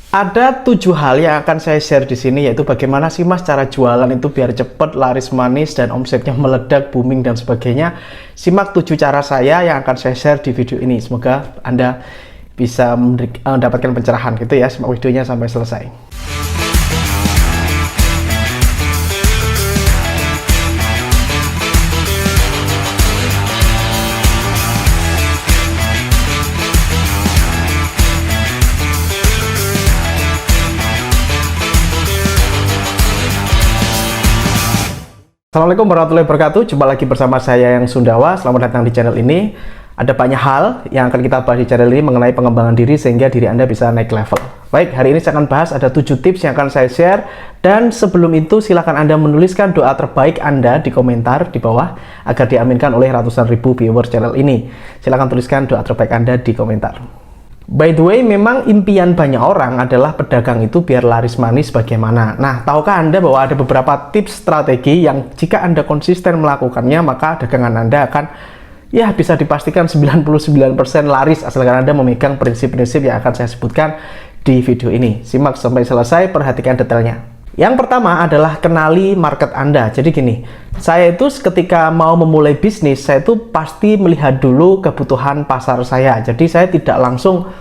Ada 7 hal yang akan saya share di sini, yaitu bagaimana sih Mas cara jualan itu biar cepet, laris manis, dan omsetnya meledak, booming, dan sebagainya. Simak 7 cara saya yang akan saya share di video ini. Semoga Anda bisa mendapatkan pencerahan gitu ya. Simak videonya sampai selesai. Assalamualaikum warahmatullahi wabarakatuh. Jumpa lagi bersama saya yang Sundawa. Selamat datang di channel ini. Ada banyak hal yang akan kita bahas di channel ini mengenai pengembangan diri sehingga diri Anda bisa naik level. Baik, hari ini saya akan bahas ada 7 tips yang akan saya share. Dan sebelum itu silahkan Anda menuliskan doa terbaik Anda di komentar di bawah agar diaminkan oleh ratusan ribu viewer channel ini. Silahkan tuliskan doa terbaik Anda di komentar. By the way, memang impian banyak orang adalah pedagang itu biar laris manis bagaimana. Nah, tahukah Anda bahwa ada beberapa tips strategi yang jika Anda konsisten melakukannya, maka dagangan Anda akan ya bisa dipastikan 99% laris asalkan Anda memegang prinsip-prinsip yang akan saya sebutkan di video ini. Simak sampai selesai, perhatikan detailnya. Yang pertama adalah kenali market Anda. Jadi gini, saya itu ketika mau memulai bisnis, saya itu pasti melihat dulu kebutuhan pasar saya. Jadi saya tidak langsung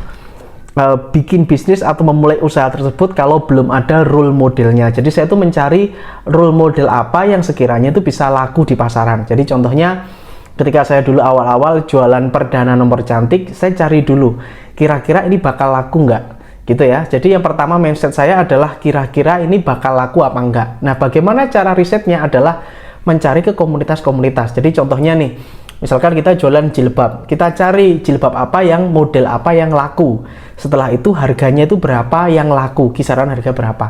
bikin bisnis atau memulai usaha tersebut kalau belum ada role modelnya. Jadi saya itu mencari role model apa yang sekiranya itu bisa laku di pasaran. Jadi contohnya ketika saya dulu awal-awal jualan perdana nomor cantik, saya cari dulu kira-kira ini bakal laku nggak? Gitu ya. Jadi yang pertama mindset saya adalah kira-kira ini bakal laku apa enggak. Nah, bagaimana cara risetnya adalah mencari ke komunitas-komunitas. Jadi contohnya nih, misalkan kita jualan jilbab, kita cari jilbab apa yang model apa yang laku. Setelah itu harganya itu berapa yang laku, kisaran harga berapa.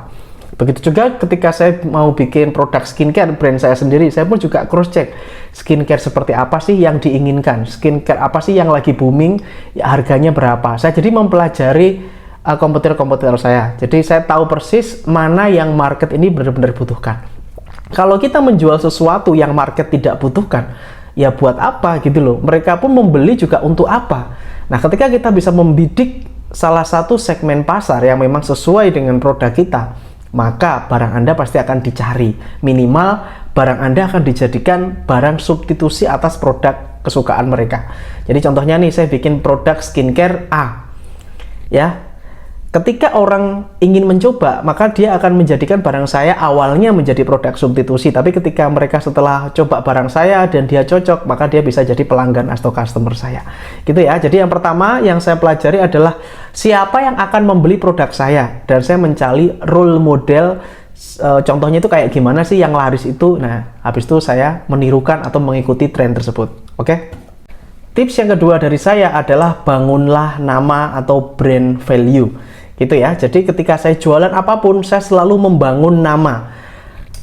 Begitu juga ketika saya mau bikin produk skincare brand saya sendiri, saya pun juga cross check skincare seperti apa sih yang diinginkan, skincare apa sih yang lagi booming, ya harganya berapa. Saya jadi mempelajari kompetitor saya. Jadi saya tahu persis mana yang market ini benar-benar butuhkan. Kalau kita menjual sesuatu yang market tidak butuhkan, ya buat apa gitu loh. Mereka pun membeli juga untuk apa. Nah, ketika kita bisa membidik salah satu segmen pasar yang memang sesuai dengan produk kita, maka barang Anda pasti akan dicari. Minimal barang Anda akan dijadikan barang substitusi atas produk kesukaan mereka. Jadi contohnya nih, saya bikin produk skincare A. Ya, ketika orang ingin mencoba, maka dia akan menjadikan barang saya awalnya menjadi produk substitusi. Tapi ketika mereka setelah coba barang saya dan dia cocok, maka dia bisa jadi pelanggan atau customer saya. Gitu ya. Jadi yang pertama yang saya pelajari adalah siapa yang akan membeli produk saya. Dan saya mencari role model, contohnya itu kayak gimana sih yang laris itu. Nah, habis itu saya menirukan atau mengikuti tren tersebut. Oke? Tips yang kedua dari saya adalah bangunlah nama atau brand value. Gitu ya. Jadi ketika saya jualan apapun, saya selalu membangun nama.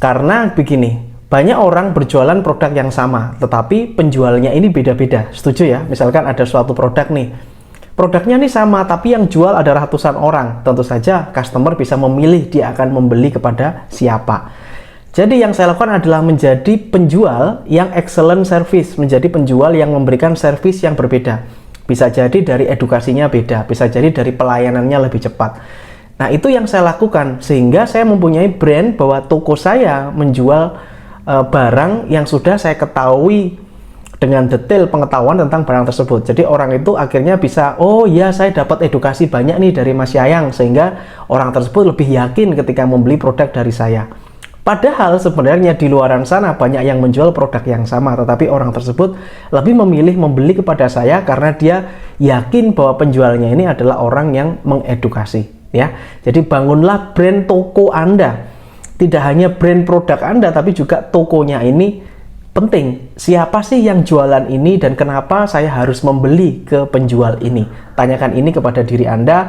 Karena begini, banyak orang berjualan produk yang sama, tetapi penjualnya ini beda-beda. Setuju ya? Misalkan ada suatu produk nih, produknya nih sama, tapi yang jual ada ratusan orang. Tentu saja customer bisa memilih dia akan membeli kepada siapa. Jadi yang saya lakukan adalah menjadi penjual yang excellent service, menjadi penjual yang memberikan service yang berbeda. Bisa jadi dari edukasinya beda, bisa jadi dari pelayanannya lebih cepat. Nah, itu yang saya lakukan sehingga saya mempunyai brand bahwa toko saya menjual barang yang sudah saya ketahui dengan detail pengetahuan tentang barang tersebut. Jadi orang itu akhirnya bisa, oh ya saya dapat edukasi banyak nih dari Mas Yayang, sehingga orang tersebut lebih yakin ketika membeli produk dari saya. Padahal sebenarnya di luaran sana banyak yang menjual produk yang sama, tetapi orang tersebut lebih memilih membeli kepada saya karena dia yakin bahwa penjualnya ini adalah orang yang mengedukasi. Ya, jadi bangunlah brand toko Anda. Tidak hanya brand produk Anda, tapi juga tokonya ini penting. Siapa sih yang jualan ini dan kenapa saya harus membeli ke penjual ini? Tanyakan ini kepada diri Anda.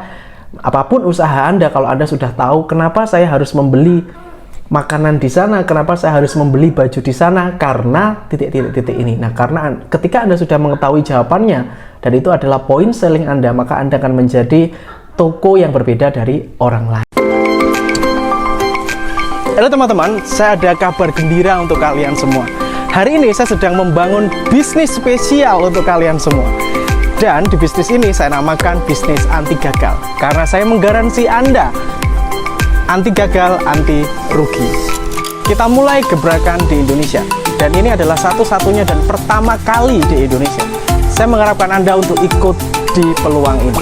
Apapun usaha Anda, kalau Anda sudah tahu kenapa saya harus membeli makanan di sana, kenapa saya harus membeli baju di sana, karena titik-titik ini. Nah, karena ketika Anda sudah mengetahui jawabannya dan itu adalah poin selling Anda, maka Anda akan menjadi toko yang berbeda dari orang lain. Halo teman-teman, saya ada kabar gembira untuk kalian semua. Hari ini saya sedang membangun bisnis spesial untuk kalian semua. Dan di bisnis ini saya namakan bisnis anti gagal, karena saya menggaransi Anda anti gagal, anti rugi. Kita mulai gebrakan di Indonesia, dan ini adalah satu-satunya dan pertama kali di Indonesia. Saya mengharapkan Anda untuk ikut di peluang ini.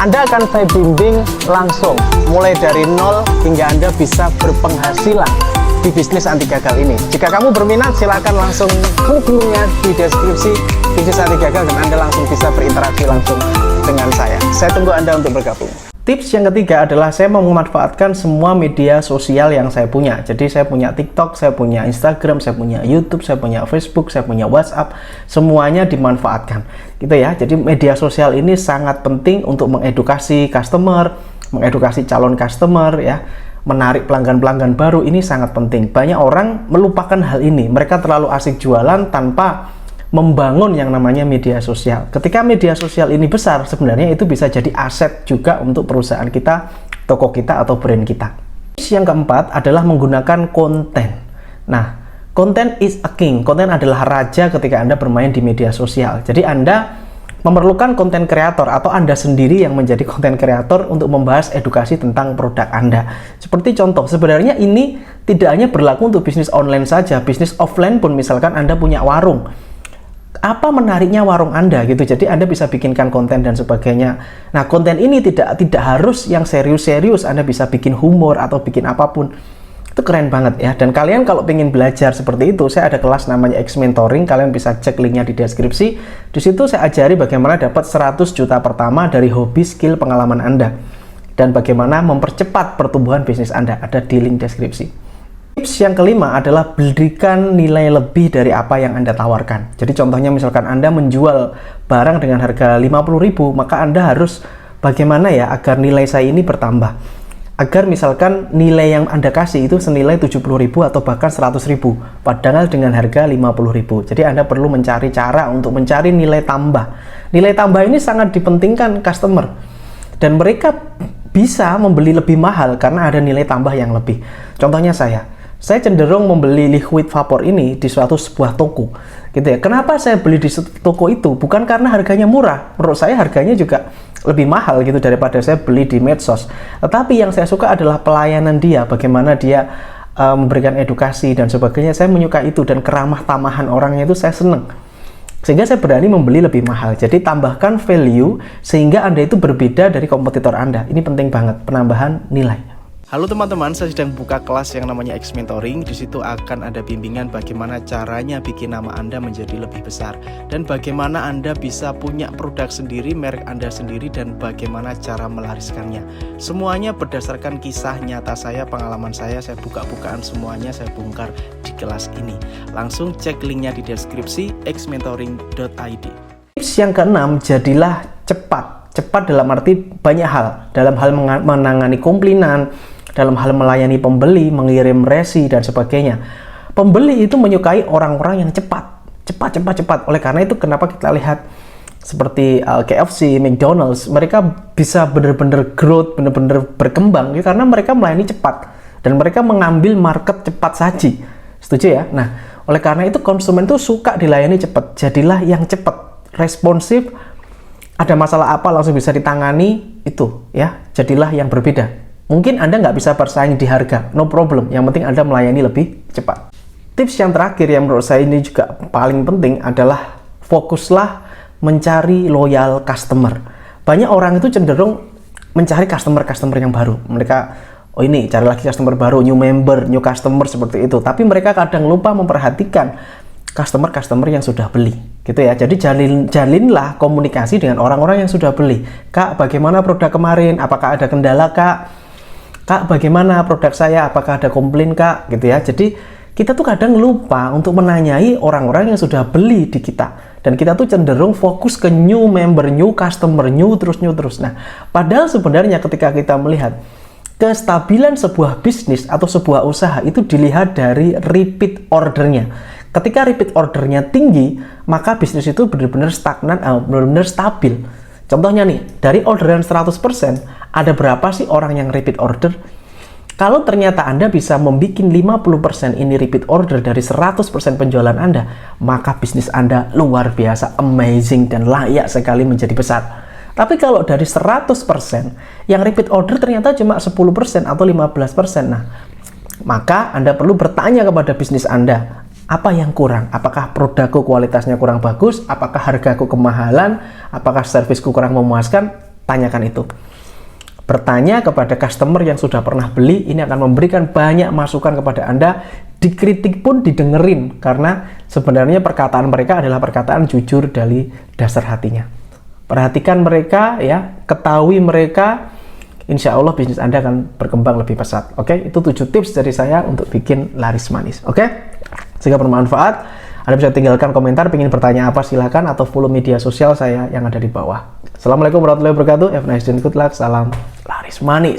Anda akan saya bimbing langsung, mulai dari nol hingga Anda bisa berpenghasilan di bisnis anti gagal ini. Jika kamu berminat, silakan langsung klik linknya di deskripsi bisnis anti gagal dan Anda langsung bisa berinteraksi langsung dengan saya. Saya tunggu Anda untuk bergabung. Tips yang ketiga adalah saya mau memanfaatkan semua media sosial yang saya punya. Jadi saya punya TikTok, saya punya Instagram, saya punya YouTube, saya punya Facebook, saya punya WhatsApp, semuanya dimanfaatkan. Gitu ya. Jadi media sosial ini sangat penting untuk mengedukasi customer, mengedukasi calon customer ya. Menarik pelanggan-pelanggan baru ini sangat penting. Banyak orang melupakan hal ini. Mereka terlalu asik jualan tanpa membangun yang namanya media sosial. Ketika media sosial ini besar, sebenarnya itu bisa jadi aset juga untuk perusahaan kita, toko kita, atau brand kita. Yang keempat adalah menggunakan konten. Nah, konten is a king. Konten adalah raja ketika Anda bermain di media sosial. Jadi Anda memerlukan konten kreator atau Anda sendiri yang menjadi konten kreator untuk membahas edukasi tentang produk Anda. Seperti contoh, sebenarnya ini tidak hanya berlaku untuk bisnis online saja, bisnis offline pun, misalkan Anda punya warung. Apa menariknya warung Anda gitu, jadi Anda bisa bikinkan konten dan sebagainya. Nah, konten ini tidak harus yang serius-serius, Anda bisa bikin humor atau bikin apapun. Itu keren banget ya. Dan kalian kalau pengen belajar seperti itu, saya ada kelas namanya X Mentoring, kalian bisa cek linknya di deskripsi. Di situ saya ajari bagaimana dapat 100 juta pertama dari hobi, skill, pengalaman Anda, dan bagaimana mempercepat pertumbuhan bisnis Anda. Ada di link deskripsi. Tips yang kelima adalah berikan nilai lebih dari apa yang Anda tawarkan. Jadi contohnya misalkan Anda menjual barang dengan harga 50.000, maka Anda harus bagaimana ya agar nilai saya ini bertambah. Agar misalkan nilai yang Anda kasih itu senilai 70.000 atau bahkan 100.000, padahal dengan harga 50.000. Jadi Anda perlu mencari cara untuk mencari nilai tambah. Nilai tambah ini sangat dipentingkan customer. Dan mereka bisa membeli lebih mahal karena ada nilai tambah yang lebih. Contohnya saya cenderung membeli liquid vapor ini di sebuah toko, gitu ya. Kenapa saya beli di toko itu? Bukan karena harganya murah. Menurut saya harganya juga lebih mahal gitu daripada saya beli di medsos. Tetapi yang saya suka adalah pelayanan dia, bagaimana dia memberikan edukasi dan sebagainya. Saya menyukai itu, dan keramah tamahan orangnya itu saya seneng. Sehingga saya berani membeli lebih mahal. Jadi tambahkan value sehingga Anda itu berbeda dari kompetitor Anda. Ini penting banget, penambahan nilai. Halo teman-teman, saya sedang buka kelas yang namanya X Mentoring. Di situ akan ada bimbingan bagaimana caranya bikin nama Anda menjadi lebih besar, dan bagaimana Anda bisa punya produk sendiri, merek Anda sendiri, dan bagaimana cara melariskannya. Semuanya berdasarkan kisah nyata saya, pengalaman saya buka-bukaan semuanya saya bongkar di kelas ini. Langsung cek linknya di deskripsi xmentoring.id. Tips yang keenam, jadilah cepat. Cepat dalam arti banyak hal. Dalam hal menangani komplainan, dalam hal melayani pembeli, mengirim resi, dan sebagainya. Pembeli itu menyukai orang-orang yang cepat. Oleh karena itu kenapa kita lihat seperti KFC, McDonald's, mereka bisa benar-benar growth, benar-benar berkembang gitu, karena mereka melayani cepat. Dan mereka mengambil market cepat saji. Setuju ya? Nah, oleh karena itu konsumen itu suka dilayani cepat. Jadilah yang cepat, responsif, ada masalah apa langsung bisa ditangani, itu ya. Jadilah yang berbeda. Mungkin Anda nggak bisa bersaing di harga, no problem. Yang penting Anda melayani lebih cepat. Tips yang terakhir yang menurut saya ini juga paling penting adalah fokuslah mencari loyal customer. Banyak orang itu cenderung mencari customer yang baru. Mereka, oh ini cari lagi customer baru, new member, new customer, seperti itu. Tapi mereka kadang lupa memperhatikan customer yang sudah beli, gitu ya. Jadi jalinlah komunikasi dengan orang-orang yang sudah beli. Kak, bagaimana produk kemarin? Apakah ada kendala, Kak? Kak, bagaimana produk saya? Apakah ada komplain, Kak? Gitu ya. Jadi kita tuh kadang lupa untuk menanyai orang-orang yang sudah beli di kita. Dan kita tuh cenderung fokus ke new member, new customer, new terus. Nah, padahal sebenarnya ketika kita melihat kestabilan sebuah bisnis atau sebuah usaha itu dilihat dari repeat ordernya. Ketika repeat ordernya tinggi, maka bisnis itu benar-benar stagnan, benar-benar stabil. Contohnya nih, dari orderan 100%, ada berapa sih orang yang repeat order? Kalau ternyata Anda bisa membuat 50% ini repeat order dari 100% penjualan Anda, maka bisnis Anda luar biasa, amazing, dan layak sekali menjadi besar. Tapi kalau dari 100%, yang repeat order ternyata cuma 10% atau 15%, nah, maka Anda perlu bertanya kepada bisnis Anda, apa yang kurang? Apakah produkku kualitasnya kurang bagus? Apakah hargaku kemahalan? Apakah servisku kurang memuaskan? Tanyakan itu. Bertanya kepada customer yang sudah pernah beli, ini akan memberikan banyak masukan kepada Anda. Dikritik pun didengerin, karena sebenarnya perkataan mereka adalah perkataan jujur dari dasar hatinya. Perhatikan mereka ya, ketahui mereka, insya Allah bisnis Anda akan berkembang lebih pesat. Oke, itu 7 tips dari saya untuk bikin laris manis. Oke, jika bermanfaat, Anda bisa tinggalkan komentar, ingin bertanya apa silahkan, atau follow media sosial saya yang ada di bawah. Assalamualaikum warahmatullahi wabarakatuh. Have a nice day and good luck. Salam laris manis.